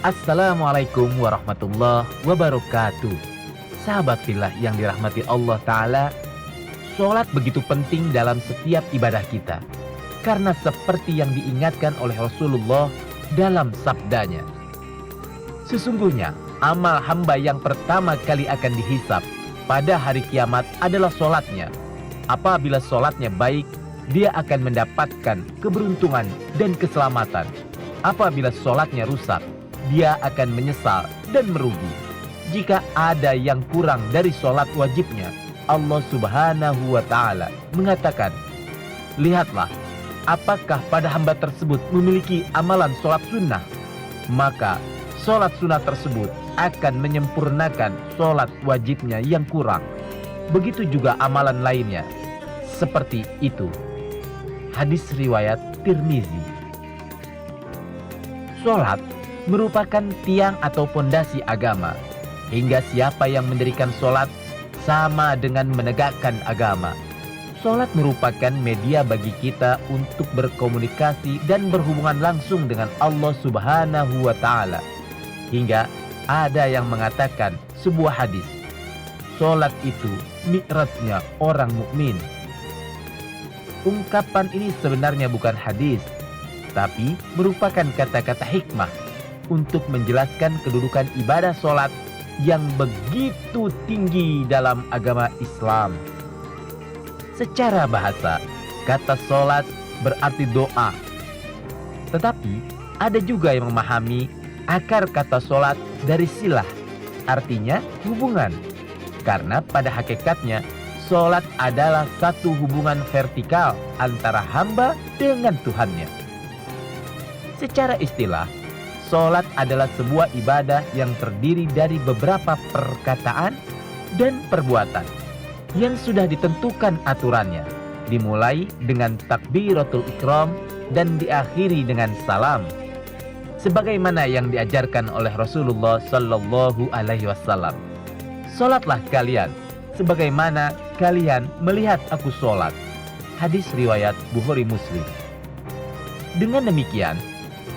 Assalamualaikum warahmatullahi wabarakatuh. Sahabat fillah yang dirahmati Allah Ta'ala, sholat begitu penting dalam setiap ibadah kita. Karena seperti yang diingatkan oleh Rasulullah dalam sabdanya, sesungguhnya amal hamba yang pertama kali akan dihisab pada hari kiamat adalah sholatnya. Apabila sholatnya baik, dia akan mendapatkan keberuntungan dan keselamatan. Apabila sholatnya rusak, dia akan menyesal dan merugi. Jika ada yang kurang dari sholat wajibnya, Allah Subhanahu wa Ta'ala mengatakan, lihatlah, apakah pada hamba tersebut memiliki amalan sholat sunnah? Maka sholat sunnah tersebut akan menyempurnakan sholat wajibnya yang kurang. Begitu juga amalan lainnya. Seperti itu. Hadis riwayat Tirmizi. Sholat merupakan tiang atau pondasi agama, hingga siapa yang mendirikan sholat sama dengan menegakkan agama. Sholat merupakan media bagi kita untuk berkomunikasi dan berhubungan langsung dengan Allah Subhanahu wa Ta'ala. Hingga ada yang mengatakan sebuah hadis, sholat itu mi'rajnya orang mukmin. Ungkapan ini sebenarnya bukan hadis, tapi merupakan kata-kata hikmah untuk menjelaskan kedudukan ibadah sholat yang begitu tinggi dalam agama Islam. Secara bahasa, kata sholat berarti doa. Tetapi ada juga yang memahami akar kata sholat dari silah, artinya hubungan. Karena pada hakikatnya, sholat adalah satu hubungan vertikal antara hamba dengan Tuhannya. Secara istilah, sholat adalah sebuah ibadah yang terdiri dari beberapa perkataan dan perbuatan yang sudah ditentukan aturannya, dimulai dengan takbiratul ihram dan diakhiri dengan salam, sebagaimana yang diajarkan oleh Rasulullah Sallallahu Alaihi Wasallam. Sholatlah kalian sebagaimana kalian melihat aku sholat. Hadis riwayat Bukhari Muslim. Dengan demikian,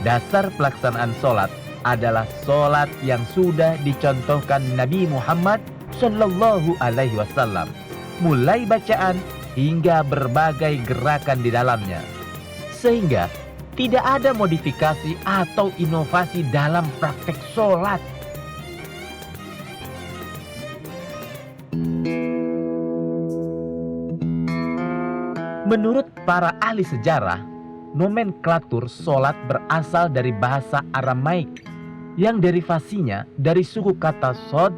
dasar pelaksanaan sholat adalah sholat yang sudah dicontohkan Nabi Muhammad Sallallahu Alaihi Wasallam, mulai bacaan hingga berbagai gerakan di dalamnya, sehingga tidak ada modifikasi atau inovasi dalam praktek sholat. Menurut para ahli sejarah, nomenklatur sholat berasal dari bahasa Aramaik yang derivasinya dari suku kata sod,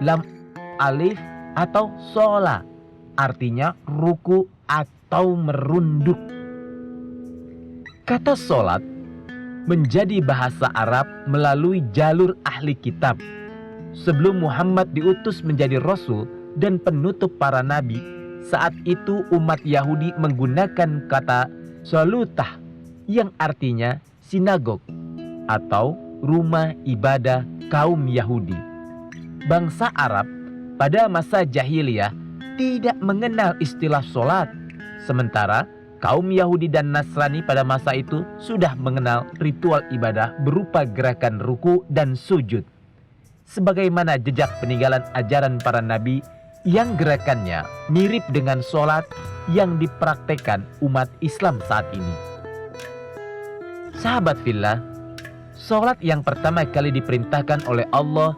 lam, alif atau shola, artinya ruku atau merunduk. Kata sholat menjadi bahasa Arab melalui jalur ahli kitab. Sebelum Muhammad diutus menjadi rasul dan penutup para nabi, saat itu umat Yahudi menggunakan kata salutah yang artinya sinagog atau rumah ibadah kaum Yahudi. Bangsa Arab pada masa jahiliyah tidak mengenal istilah sholat, sementara kaum Yahudi dan Nasrani pada masa itu sudah mengenal ritual ibadah berupa gerakan ruku dan sujud, sebagaimana jejak peninggalan ajaran para nabi yang gerakannya mirip dengan sholat yang dipraktekkan umat Islam saat ini. Sahabat fillah, sholat yang pertama kali diperintahkan oleh Allah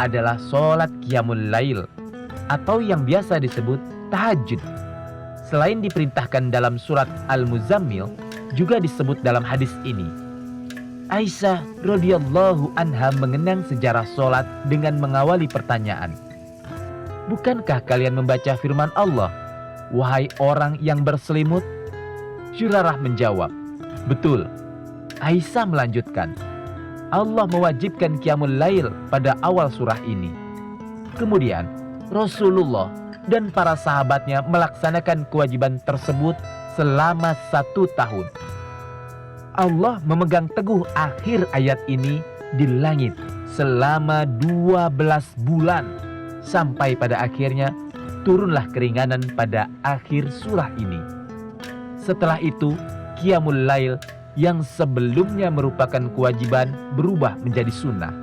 adalah sholat qiyamul lail atau yang biasa disebut tahajud. Selain diperintahkan dalam surat Al-Muzammil, juga disebut dalam hadis ini. Aisyah radhiyallahu anha mengenang sejarah sholat dengan mengawali pertanyaan, bukankah kalian membaca firman Allah, wahai orang yang berselimut? Syurarah menjawab, betul. Aisyah melanjutkan, Allah mewajibkan qiyamul lail pada awal surah ini. Kemudian Rasulullah dan para sahabatnya melaksanakan kewajiban tersebut selama 1 tahun. Allah memegang teguh akhir ayat ini di langit selama 12 bulan, sampai pada akhirnya turunlah keringanan pada akhir surah ini. Setelah itu qiyamul lail yang sebelumnya merupakan kewajiban berubah menjadi sunnah.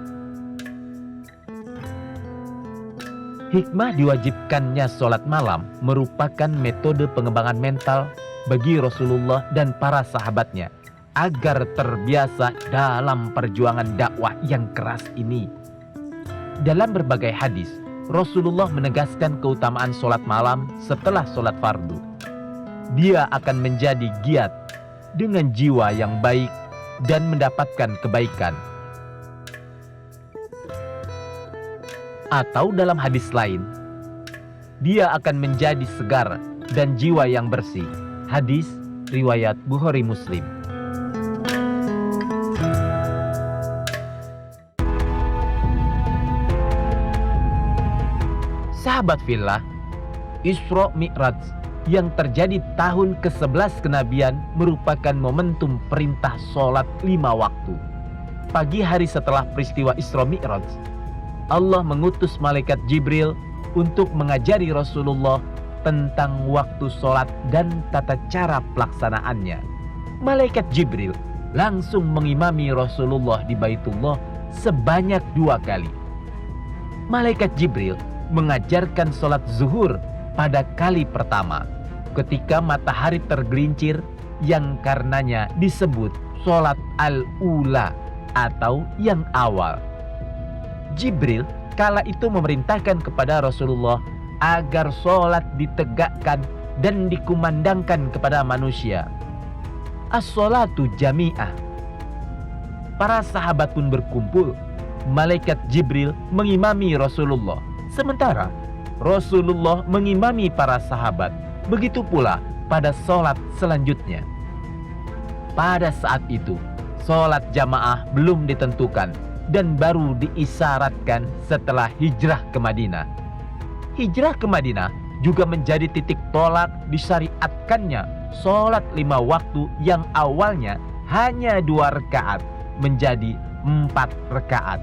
Hikmah diwajibkannya sholat malam merupakan metode pengembangan mental bagi Rasulullah dan para sahabatnya agar terbiasa dalam perjuangan dakwah yang keras ini. Dalam berbagai hadis, Rasulullah menegaskan keutamaan sholat malam setelah sholat fardu. Dia akan menjadi giat dengan jiwa yang baik dan mendapatkan kebaikan. Atau dalam hadis lain, dia akan menjadi segar dan jiwa yang bersih. Hadis riwayat Bukhari Muslim. Sahabat fillah, Isra Mi'raj yang terjadi tahun ke-11 kenabian merupakan momentum perintah sholat 5 waktu. Pagi hari setelah peristiwa Isra Mi'raj, Allah mengutus malaikat Jibril untuk mengajari Rasulullah tentang waktu sholat dan tata cara pelaksanaannya. Malaikat Jibril langsung mengimami Rasulullah di Baitullah sebanyak 2 kali. Malaikat Jibril mengajarkan sholat zuhur pada kali pertama ketika matahari tergelincir, yang karenanya disebut sholat al-ula atau yang awal. Jibril kala itu memerintahkan kepada Rasulullah agar sholat ditegakkan dan dikumandangkan kepada manusia. As-sholatu jami'ah. Para sahabat pun berkumpul. Malaikat Jibril mengimami Rasulullah, sementara Rasulullah mengimami para sahabat. Begitu pula pada sholat selanjutnya. Pada saat itu, sholat jamaah belum ditentukan dan baru diisyaratkan setelah hijrah ke Madinah. Hijrah ke Madinah juga menjadi titik tolak disyariatkannya sholat 5 waktu yang awalnya hanya 2 rakaat menjadi 4 rakaat.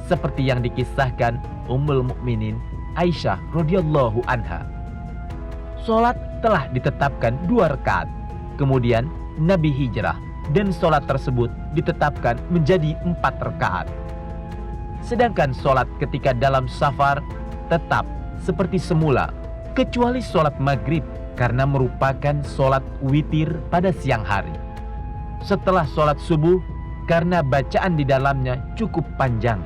Seperti yang dikisahkan Ummul Mukminin Aisyah radhiyallahu anha. Sholat telah ditetapkan 2 rakaat. Kemudian Nabi hijrah dan sholat tersebut ditetapkan menjadi 4 rakaat. Sedangkan sholat ketika dalam safar tetap seperti semula, kecuali sholat maghrib karena merupakan sholat witir pada siang hari. Setelah sholat subuh karena bacaan di dalamnya cukup panjang.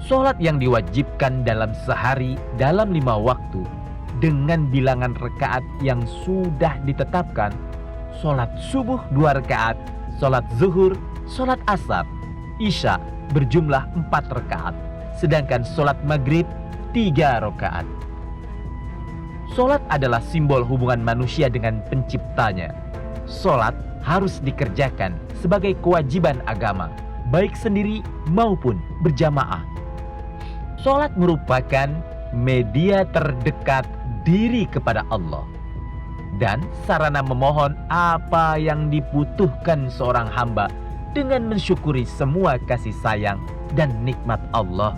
Sholat yang diwajibkan dalam sehari dalam 5 waktu dengan bilangan rakaat yang sudah ditetapkan: sholat subuh 2 rakaat, sholat zuhur, sholat asar, isya berjumlah 4 rakaat, sedangkan sholat maghrib 3 rakaat. Sholat adalah simbol hubungan manusia dengan penciptanya. Sholat harus dikerjakan sebagai kewajiban agama, baik sendiri maupun berjamaah. Sholat merupakan media terdekat diri kepada Allah dan sarana memohon apa yang dibutuhkan seorang hamba dengan mensyukuri semua kasih sayang dan nikmat Allah.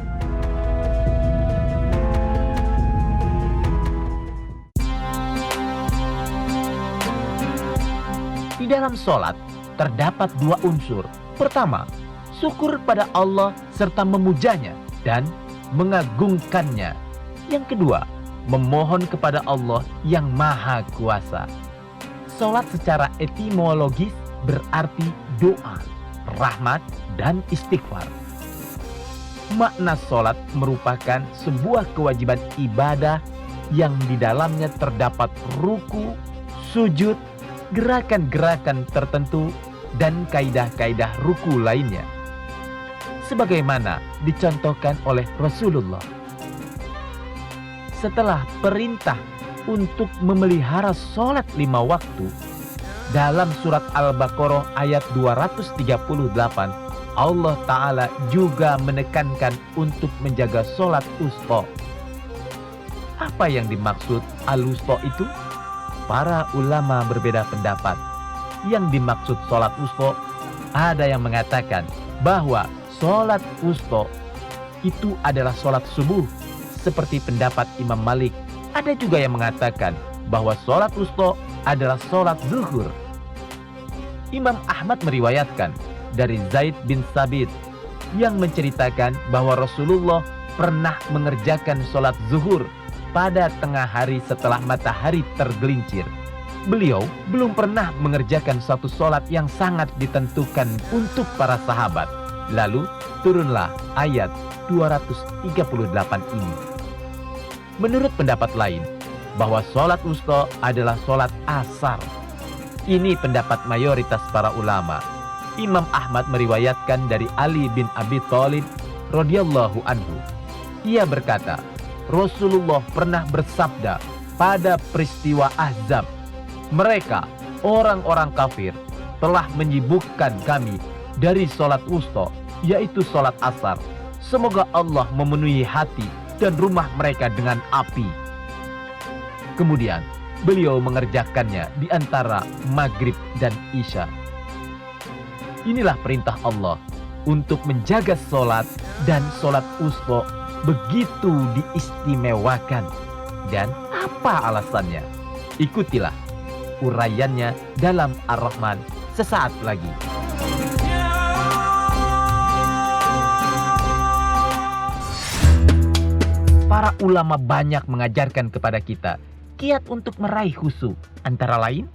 Di dalam sholat terdapat 2 unsur. Pertama, syukur pada Allah serta memujanya dan mengagungkannya. Yang kedua, memohon kepada Allah yang Maha Kuasa. Sholat secara etimologis berarti doa, rahmat, dan istighfar. Makna sholat merupakan sebuah kewajiban ibadah yang di dalamnya terdapat ruku, sujud, gerakan-gerakan tertentu, dan kaidah-kaidah ruku lainnya, sebagaimana dicontohkan oleh Rasulullah. Setelah perintah untuk memelihara sholat 5 waktu dalam surat Al-Baqarah ayat 238, Allah Ta'ala juga menekankan untuk menjaga sholat wusta. Apa yang dimaksud al-wusta itu? Para ulama berbeda pendapat. Yang dimaksud sholat wusta, ada yang mengatakan bahwa sholat wusta itu adalah sholat subuh, seperti pendapat Imam Malik Ada juga yang mengatakan bahwa sholat wusta adalah sholat zuhur. Imam Ahmad meriwayatkan dari Zaid bin Sabit yang menceritakan bahwa Rasulullah pernah mengerjakan sholat zuhur pada tengah hari setelah matahari tergelincir. Beliau belum pernah mengerjakan satu sholat yang sangat ditentukan untuk para sahabat. Lalu turunlah ayat 238 ini. Menurut pendapat lain, bahwa sholat wusta adalah sholat asar. Ini pendapat mayoritas para ulama. Imam Ahmad meriwayatkan dari Ali bin Abi Thalib radhiyallahu anhu. Ia berkata, Rasulullah pernah bersabda pada peristiwa Ahzab, mereka, orang-orang kafir, telah menyibukkan kami dari sholat wusta, yaitu sholat asar. Semoga Allah memenuhi hati dan rumah mereka dengan api. Kemudian beliau mengerjakannya di antara maghrib dan isya. Inilah perintah Allah untuk menjaga sholat, dan sholat wusta begitu diistimewakan. Dan apa alasannya? Ikutilah uraiannya dalam Ar-Rahman sesaat lagi. Para ulama banyak mengajarkan kepada kita kiat untuk meraih khusyuk, antara lain